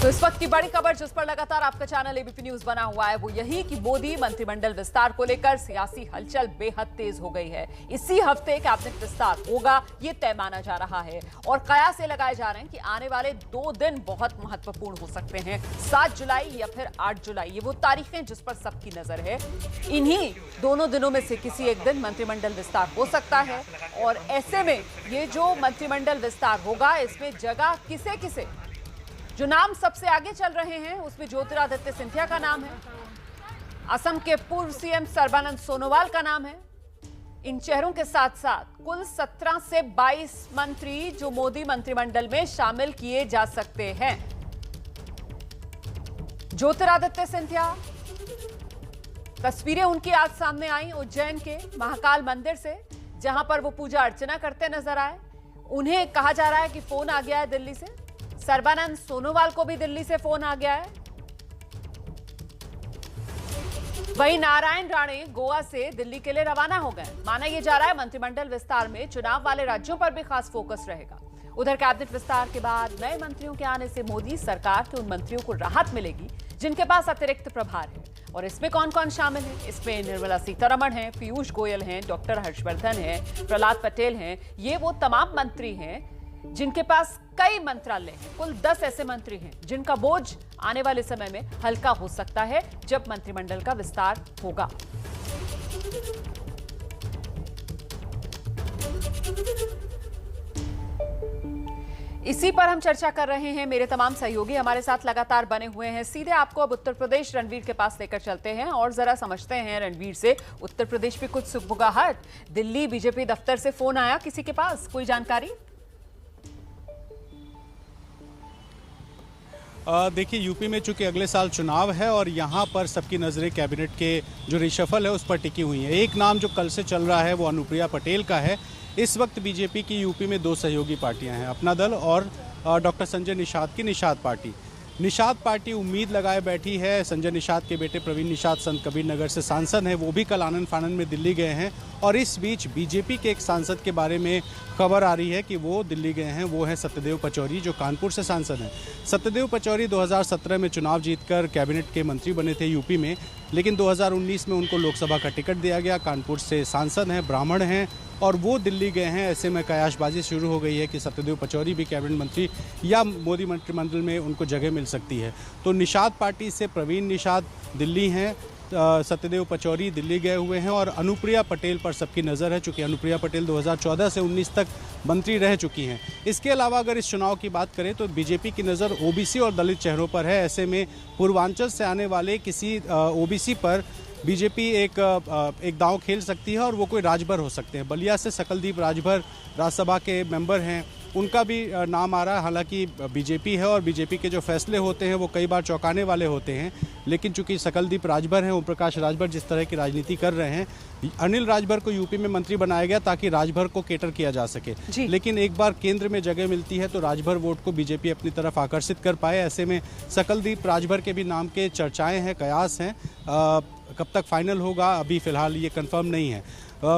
तो इस वक्त की बड़ी खबर जिस पर लगातार आपका चैनल एबीपी न्यूज बना हुआ है वो यही कि मोदी मंत्रिमंडल विस्तार को लेकर सियासी हलचल बेहद तेज हो गई है। इसी हफ्ते कैबिनेट विस्तार होगा ये तय माना जा रहा है और कयास ये लगाए जा रहे हैं कि आने वाले 2 दिन बहुत महत्वपूर्ण हो सकते हैं। 7 जुलाई या फिर 8 जुलाई, ये वो तारीखें जिस पर सबकी नजर है। इन्हीं दोनों दिनों में से किसी एक दिन मंत्रिमंडल विस्तार हो सकता है और ऐसे में ये जो मंत्रिमंडल विस्तार होगा इसमें जगह किसे किसे, जो नाम सबसे आगे चल रहे हैं उसमें ज्योतिरादित्य सिंधिया का नाम है, असम के पूर्व सीएम सर्बानंद सोनोवाल का नाम है। इन चेहरों के साथ साथ कुल 17 से 22 मंत्री जो मोदी मंत्रिमंडल में शामिल किए जा सकते हैं। ज्योतिरादित्य सिंधिया, तस्वीरें उनकी आज सामने आई उज्जैन के महाकाल मंदिर से, जहां पर वो पूजा अर्चना करते नजर आए। उन्हें कहा जा रहा है कि फोन आ गया है दिल्ली से। सर्बानंद सोनोवाल को भी दिल्ली से फोन आ गया है। वहीं नारायण राणे गोवा से दिल्ली के लिए रवाना हो गए। माना यह जा रहा है मंत्रिमंडल विस्तार में चुनाव वाले राज्यों पर भी खास फोकस रहेगा। उधर कैबिनेट विस्तार के बाद नए मंत्रियों के आने से मोदी सरकार के उन मंत्रियों को राहत मिलेगी जिनके पास अतिरिक्त प्रभार है। और इसमें कौन कौन शामिल है? इसमें निर्मला सीतारमण हैं, पीयूष गोयल हैं, डॉक्टर हर्षवर्धन हैं, प्रहलाद पटेल हैं। ये वो तमाम मंत्री हैं जिनके पास कई मंत्रालय हैं। कुल 10 ऐसे मंत्री हैं जिनका बोझ आने वाले समय में हल्का हो सकता है जब मंत्रिमंडल का विस्तार होगा। इसी पर हम चर्चा कर रहे हैं। मेरे तमाम सहयोगी हमारे साथ लगातार बने हुए हैं। सीधे आपको अब उत्तर प्रदेश रणवीर के पास लेकर चलते हैं और जरा समझते हैं रणवीर से। उत्तर प्रदेश में कुछ सुगबुगाहट, दिल्ली बीजेपी दफ्तर से फोन आया, किसी के पास कोई जानकारी? देखिए, यूपी में चूंकि अगले साल चुनाव है और यहाँ पर सबकी नज़रें कैबिनेट के जो रिशफल है उस पर टिकी हुई हैं। एक नाम जो कल से चल रहा है वो अनुप्रिया पटेल का है। इस वक्त बीजेपी की यूपी में 2 सहयोगी पार्टियां हैं, अपना दल और डॉक्टर संजय निषाद की निषाद पार्टी। निषाद पार्टी उम्मीद लगाए बैठी है। संजय निषाद के बेटे प्रवीण निषाद संत कबीर नगर से सांसद हैं, वो भी कल आनंद फानंद में दिल्ली गए हैं। और इस बीच बीजेपी के एक सांसद के बारे में खबर आ रही है कि वो दिल्ली गए हैं। वो हैं सत्यदेव पचौरी, जो कानपुर से सांसद हैं। सत्यदेव पचौरी 2017 में चुनाव जीतकर कैबिनेट के मंत्री बने थे यूपी में, लेकिन 2019 में उनको लोकसभा का टिकट दिया गया। कानपुर से सांसद हैं, ब्राह्मण हैं और वो दिल्ली गए हैं। ऐसे में कयासबाजी शुरू हो गई है कि सत्यदेव पचौरी भी कैबिनेट मंत्री या मोदी मंत्रिमंडल में उनको जगह मिल सकती है। तो निषाद पार्टी से प्रवीण निषाद दिल्ली हैं, सत्यदेव पचौरी दिल्ली गए हुए हैं और अनुप्रिया पटेल पर सबकी नज़र है, चूँकि अनुप्रिया पटेल 2014 से 19 तक मंत्री रह चुकी हैं। इसके अलावा अगर इस चुनाव की बात करें तो बीजेपी की नज़र ओबीसी और दलित चेहरों पर है। ऐसे में पूर्वांचल से आने वाले किसी ओबीसी पर बीजेपी एक दांव खेल सकती है और वो कोई राजभर हो सकते हैं। बलिया से सकलदीप राजभर राज्यसभा के मेंबर हैं, उनका भी नाम आ रहा है। हालांकि बीजेपी है और बीजेपी के जो फैसले होते हैं वो कई बार चौंकाने वाले होते हैं, लेकिन चूंकि सकलदीप राजभर हैं, ओम प्रकाश राजभर जिस तरह की राजनीति कर रहे हैं, अनिल राजभर को यूपी में मंत्री बनाया गया ताकि राजभर को केटर किया जा सके। लेकिन एक बार केंद्र में जगह मिलती है तो राजभर वोट को बीजेपी अपनी तरफ आकर्षित कर पाए। ऐसे में सकलदीप राजभर के भी नाम के चर्चाएं हैं, कयास हैं। कब तक फाइनल होगा अभी फिलहाल ये कंफर्म नहीं है।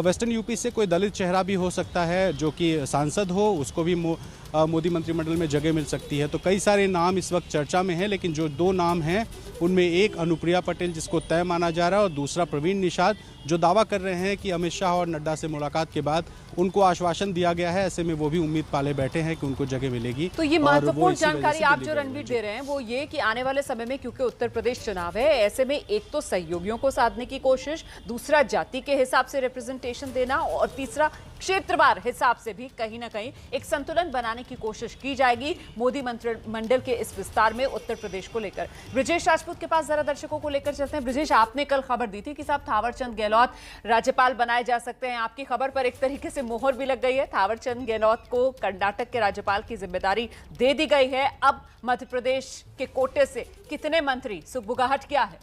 वेस्टर्न यूपी से कोई दलित चेहरा भी हो सकता है जो कि सांसद हो, उसको भी मोदी मंत्रिमंडल में जगह मिल सकती है। तो कई सारे नाम इस वक्त चर्चा में हैं, लेकिन जो 2 नाम हैं उनमें एक अनुप्रिया पटेल जिसको तय माना जा रहा है और दूसरा प्रवीण निषाद जो दावा कर रहे हैं कि अमित शाह और नड्डा से मुलाकात के बाद उनको आश्वासन दिया गया है। ऐसे में वो भी उम्मीद पाले बैठे हैं कि उनको जगह मिलेगी। तो ये महत्वपूर्ण जानकारी आप जो रणवीर दे रहे हैं वो ये कि आने वाले समय में क्योंकि उत्तर प्रदेश चुनाव है, ऐसे में एक तो सहयोगियों को साधने की कोशिश, दूसरा जाति के हिसाब से रिप्रेजेंटेशन देना और तीसरा क्षेत्रवार हिसाब से भी कहीं ना कहीं एक संतुलन बनाने की कोशिश की जाएगी मोदी मंत्रिमंडल के इस विस्तार में उत्तर प्रदेश को लेकर। ब्रजेश राजपूत के पास जरा दर्शकों को लेकर चलते हैं। ब्रजेश, आपने कल खबर दी थी कि साहब थावरचंद गहलोत राज्यपाल बनाए जा सकते हैं। आपकी खबर पर एक तरीके से मोहर भी लग गई है। थावरचंद गहलोत को कर्नाटक के राज्यपाल की जिम्मेदारी दे दी गई है। अब मध्य प्रदेश के कोटे से कितने मंत्री, सुगबुगाहट क्या है?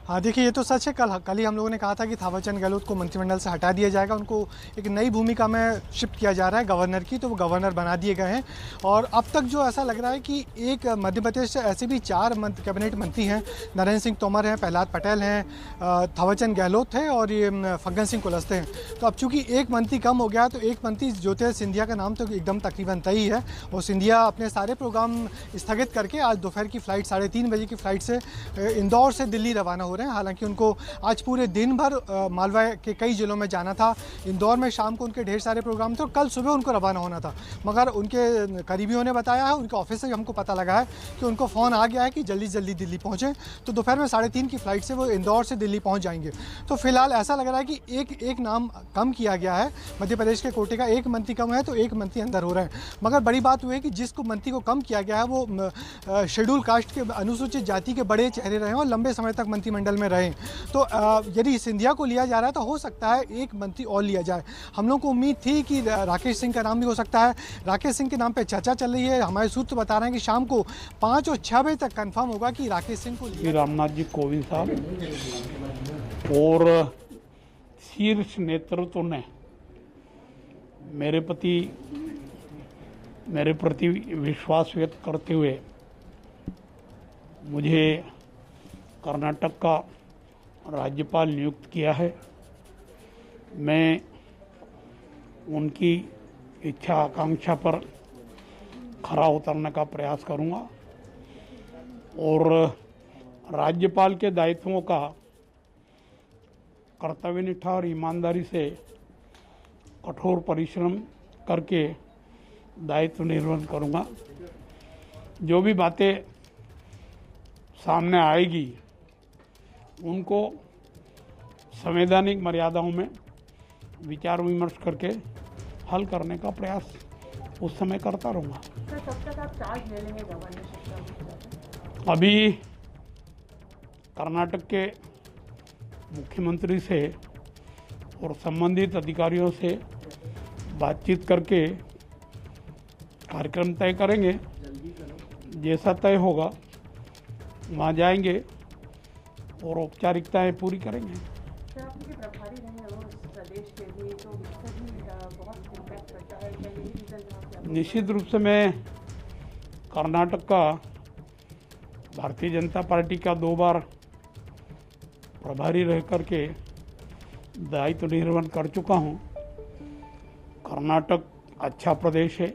हाँ देखिए, ये तो सच है। कल ही हम लोगों ने कहा था कि थावरचंद गहलोत को मंत्रिमंडल से हटा दिया जाएगा, उनको एक नई भूमिका में शिफ्ट किया जा रहा है गवर्नर की, तो वो गवर्नर बना दिए गए हैं। और अब तक जो ऐसा लग रहा है कि एक मध्य प्रदेश से ऐसे भी 4 कैबिनेट मंत्री हैं, नरेंद्र सिंह तोमर हैं, प्रहलाद पटेल हैं, थावरचंद गहलोत हैं और ये फग्गन सिंह कुलस्ते हैं। तो अब चूंकि एक मंत्री कम हो गया तो एक मंत्री ज्योतिरादित्य सिंधिया का नाम तो एकदम तकरीबन तय ही है। और सिंधिया अपने सारे प्रोग्राम स्थगित करके आज दोपहर की फ़्लाइट 3:30 बजे की फ़्लाइट से इंदौर से दिल्ली रवाना हो रहे हैं। हालांकि उनको आज पूरे दिन भर मालवा के कई जिलों में जाना था। इंदौर में शाम को उनके ढेर सारे प्रोग्राम थे और कल सुबह उनको रवाना होना था, मगर उनके करीबियों ने बताया है, उनके ऑफिस से हमको पता लगा है कि उनको फ़ोन आ गया है कि जल्दी से जल्दी दिल्ली पहुँचें। तो दोपहर में 3:30 की फ़्लाइट से वो इंदौर से दिल्ली पहुँच जाएंगे। तो फिलहाल ऐसा लग रहा है कि एक नाम कम किया गया है, मध्य प्रदेश के कोटे का एक मंत्री कम है तो एक मंत्री अंदर हो रहे हैं। मगर बड़ी बात वो है कि जिसको मंत्री को कम किया गया है वो शेड्यूल कास्ट के अनुसूचित जाति के बड़े चेहरे रहे और लंबे समय तक मंत्रिमंडल में रहे। तो यदि सिंधिया को लिया जा रहा है तो हो सकता है एक मंत्री और लिया जाए। हम लोग को उम्मीद थी कि राकेश सिंह का नाम भी हो सकता है। राकेश सिंह के नाम पे चर्चा चल रही है। हमारे सूत्र बता रहे हैं कि शाम को 5 और 6 बजे तक कंफर्म होगा कि राकेश सिंह को श्री रामनाथ जी कोविंद साहब और शीर्ष नेतृत्व ने मेरे प्रति विश्वास व्यक्त करते हुए मुझे कर्नाटक का राज्यपाल नियुक्त किया है। मैं उनकी इच्छा आकांक्षा पर खरा उतरने का प्रयास करूंगा और राज्यपाल के दायित्वों का कर्तव्यनिष्ठा और ईमानदारी से कठोर परिश्रम करके दायित्व निर्वहन करूंगा। जो भी बातें सामने आएगी उनको संवैधानिक मर्यादाओं में विचार विमर्श करके हल करने का प्रयास उस समय करता रहूँगा। सर, कब तक आप चार्ज ले लेंगे गवर्नरशिप का? अभी कर्नाटक के मुख्यमंत्री से और संबंधित अधिकारियों से बातचीत करके कार्यक्रम तय करेंगे। जैसा तय होगा वहाँ जाएंगे और औपचारिकताएं पूरी करेंगे। सर, आपके प्रभारी रहे और प्रदेश के भी, तो इससे भी बहुत इम्पैक्ट करता है। क्या यही रीज़न है? निश्चित रूप से मैं कर्नाटक का भारतीय जनता पार्टी का 2 बार प्रभारी रह करके दायित्व निर्वहन कर चुका हूँ। कर्नाटक अच्छा प्रदेश है,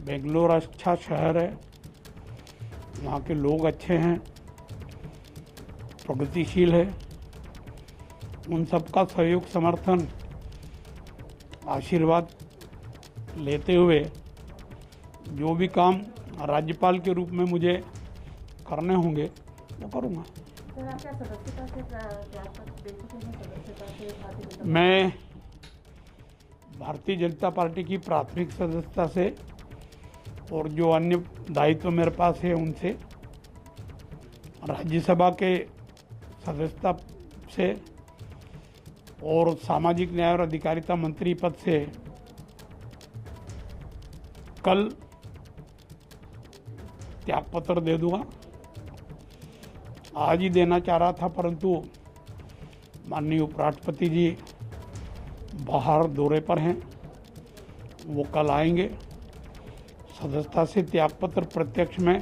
बेंगलोर अच्छा शहर है, वहाँ के लोग अच्छे हैं, प्रगतिशील है। उन सबका सहयोग समर्थन आशीर्वाद लेते हुए जो भी काम राज्यपाल के रूप में मुझे करने होंगे वो करूँगा। सर, आप क्या सदस्यता से त्यागपत्र दे चुके हैं? सदस्यता से भारतीय जनता मैं भारतीय जनता पार्टी की प्राथमिक सदस्यता से और जो अन्य दायित्व मेरे पास है उनसे, राज्यसभा के सदस्यता से और सामाजिक न्याय और अधिकारिता मंत्री पद से कल त्यागपत्र दे दूंगा। आज ही देना चाह रहा था, परंतु माननीय उपराष्ट्रपति जी बाहर दौरे पर हैं, वो कल आएंगे। सदस्यता से त्यागपत्र प्रत्यक्ष में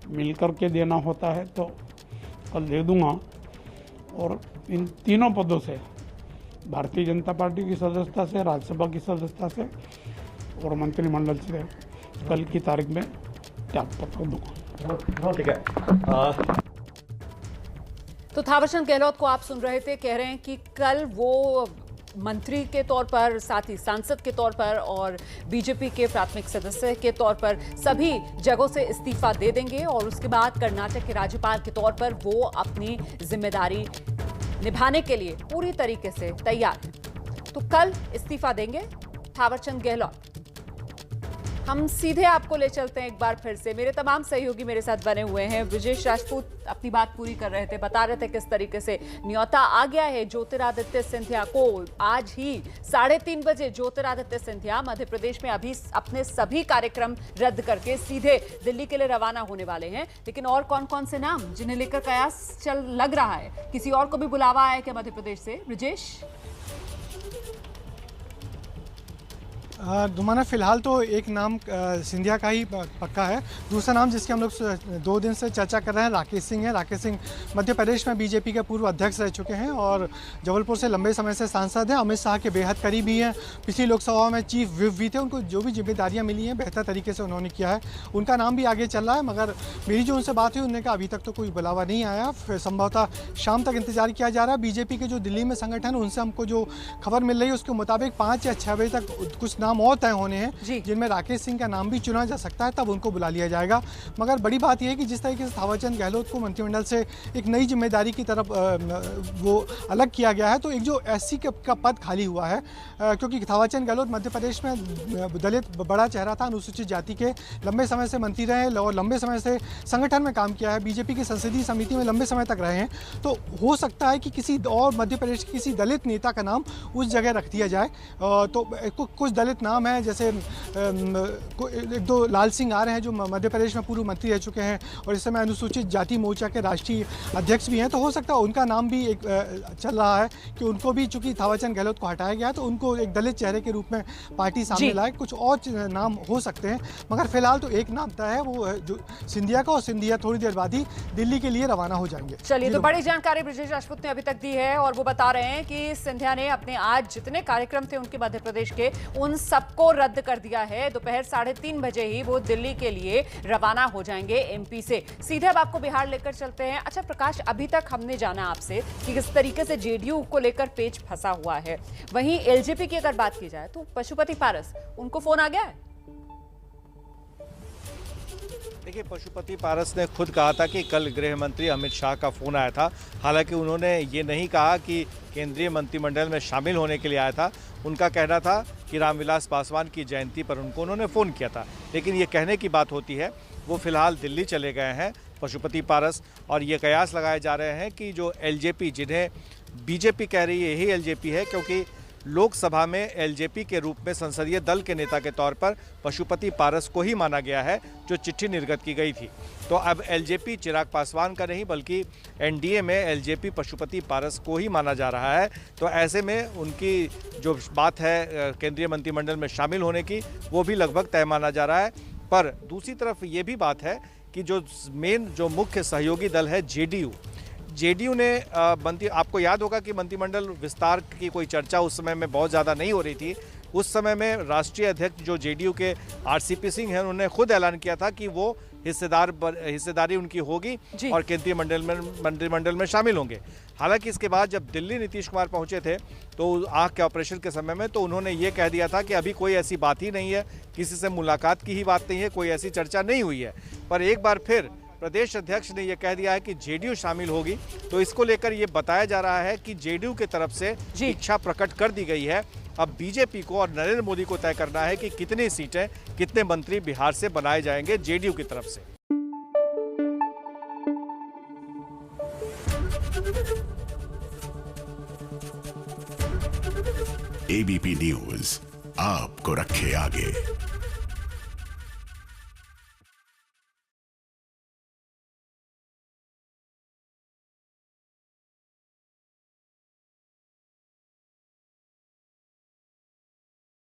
मिलकर के देना होता है तो कल दे दूंगा। और इन तीनों पदों से, भारतीय जनता पार्टी की सदस्यता से, राज्यसभा की सदस्यता से और मंत्रिमंडल से कल की तारीख में त्यागपत्र दूंगा। ठीक है। तो थावरचंद गहलोत को आप सुन रहे थे, कह रहे हैं कि कल वो मंत्री के तौर पर, साथ ही सांसद के तौर पर और बीजेपी के प्राथमिक सदस्य के तौर पर सभी जगहों से इस्तीफा दे देंगे और उसके बाद कर्नाटक के राज्यपाल के तौर पर वो अपनी जिम्मेदारी निभाने के लिए पूरी तरीके से तैयार हैं। तो कल इस्तीफा देंगे थावरचंद गहलोत। हम सीधे आपको ले चलते हैं एक बार फिर से। मेरे तमाम सहयोगी मेरे साथ बने हुए हैं। ब्रजेश राजपूत अपनी बात पूरी कर रहे थे, बता रहे थे किस तरीके से न्योता आ गया है ज्योतिरादित्य सिंधिया को। आज ही 3:30 बजे ज्योतिरादित्य सिंधिया मध्य प्रदेश में अभी अपने सभी कार्यक्रम रद्द करके सीधे दिल्ली के लिए रवाना होने वाले हैं। लेकिन और कौन कौन से नाम जिन्हें लेकर कयास चल लग रहा है? किसी और को भी बुलावा आया क्या मध्य प्रदेश से, ब्रजेश? दुमाना फिलहाल तो एक नाम सिंधिया का ही पक्का है। दूसरा नाम जिसके हम लोग 2 दिन से चर्चा कर रहे हैं राकेश सिंह है। राकेश सिंह मध्य प्रदेश में बीजेपी के पूर्व अध्यक्ष रह चुके हैं और जबलपुर से लंबे समय से सांसद हैं। अमित शाह के बेहद करीबी हैं। पिछली लोकसभा में चीफ व्हिप भी थे। उनको जो भी जिम्मेदारियां मिली हैं बेहतर तरीके से उन्होंने किया है। उनका नाम भी आगे चल रहा है, मगर मेरी जो उनसे बात हुई उन्होंने कहा अभी तक तो कोई बुलावा नहीं आया। फिर संभवतः शाम तक इंतजार किया जा रहा है। बीजेपी के जो दिल्ली में संगठन उनसे हमको जो खबर मिल रही है उसके मुताबिक 5 या 6 बजे तक कुछ नाम और तय होने हैं जिनमें राकेश सिंह का नाम भी चुना जा सकता है, तब उनको बुला लिया जाएगा। मगर बड़ी बात यह है कि जिस तरीके से थावरचंद गहलोत को मंत्रिमंडल से एक नई जिम्मेदारी की तरफ वो अलग किया गया है, तो एक जो एससी का पद खाली हुआ है, क्योंकि थावरचंद गहलोत मध्य प्रदेश में दलित बड़ा चेहरा था, अनुसूचित जाति के, लंबे समय से मंत्री रहे और लंबे समय से संगठन में काम किया है, बीजेपी की संसदीय समिति में लंबे समय तक रहे हैं। तो हो सकता है कि किसी और मध्य प्रदेश के किसी दलित नेता का नाम उस जगह रख दिया जाए। तो कुछ दलित नाम हैं, जैसे 1-2 लाल सिंह आ रहे हैं जो मध्य प्रदेश में पूर्व मंत्री रह चुके हैं और इस समय अनुसूचित जाति मोर्चा के राष्ट्रीय अध्यक्ष भी हैं। तो हो सकता है उनका नाम भी एक चल रहा है कि उनको भी, चूंकि थावरचंद गहलोत को हटाया गया है, तो उनको एक दलित चेहरे के रूप में पार्टी सामने लाए। कुछ और नाम हो सकते हैं, मगर फिलहाल तो एक नाम तय है, वो जो सिंधिया का, और सिंधिया थोड़ी देर बाद ही दिल्ली के लिए रवाना हो जाएंगे। चलिए, तो बड़ी जानकारी ब्रजेश राजपूत ने अभी तक दी है और वो बता रहे हैं कि सिंधिया ने अपने आज जितने कार्यक्रम थे उनके मध्य प्रदेश के, उन सबको रद्द कर दिया है। दोपहर 3:30 बजे ही वो दिल्ली के लिए रवाना हो जाएंगे एमपी से। सीधे अब आपको बिहार लेकर चलते हैं। अच्छा प्रकाश, अभी तक हमने जाना आपसे कि किस तरीके से जेडीयू को लेकर पेच फंसा हुआ है। वहीं एलजेपी की अगर बात की जाए तो पशुपति पारस, उनको फोन आ गया है? देखिए, पशुपति पारस ने खुद कहा था कि कल गृह मंत्री अमित शाह का फोन आया था। हालांकि उन्होंने ये नहीं कहा कि केंद्रीय मंत्रिमंडल में शामिल होने के लिए आया था। उनका कहना था कि रामविलास पासवान की जयंती पर उन्होंने फ़ोन किया था। लेकिन ये कहने की बात होती है। वो फिलहाल दिल्ली चले गए हैं पशुपति पारस, और ये कयास लगाए जा रहे हैं कि जो एलजेपी, जिन्हें बीजेपी कह रही है यही एलजेपी है, क्योंकि लोकसभा में एलजेपी के रूप में संसदीय दल के नेता के तौर पर पशुपति पारस को ही माना गया है, जो चिट्ठी निर्गत की गई थी। तो अब एलजेपी चिराग पासवान का नहीं, बल्कि एनडीए में एलजेपी पशुपति पारस को ही माना जा रहा है। तो ऐसे में उनकी जो बात है केंद्रीय मंत्रिमंडल में शामिल होने की, वो भी लगभग तय माना जा रहा है। पर दूसरी तरफ ये भी बात है कि जो मुख्य सहयोगी दल है जेडीयू ने आपको याद होगा कि मंत्रिमंडल विस्तार की कोई चर्चा उस समय में बहुत ज़्यादा नहीं हो रही थी। उस समय में राष्ट्रीय अध्यक्ष जो जेडीयू के आरसीपी सिंह हैं, उन्होंने खुद ऐलान किया था कि वो हिस्सेदारी उनकी होगी और केंद्रीय मंत्रिमंडल में शामिल होंगे। हालांकि इसके बाद जब दिल्ली नीतीश कुमार पहुंचे थे तो आँख के ऑपरेशन के समय में, तो उन्होंने ये कह दिया था कि अभी कोई ऐसी बात ही नहीं है, किसी से मुलाकात की ही बात नहीं है, कोई ऐसी चर्चा नहीं हुई है। पर एक बार फिर प्रदेश अध्यक्ष ने यह कह दिया है कि जेडीयू शामिल होगी। तो इसको लेकर यह बताया जा रहा है कि जेडीयू की तरफ से इच्छा प्रकट कर दी गई है। अब बीजेपी को और नरेंद्र मोदी को तय करना है कि कितनी सीटें, कितने मंत्री बिहार से बनाए जाएंगे जेडीयू की तरफ से। एबीपी न्यूज आपको रखे आगे।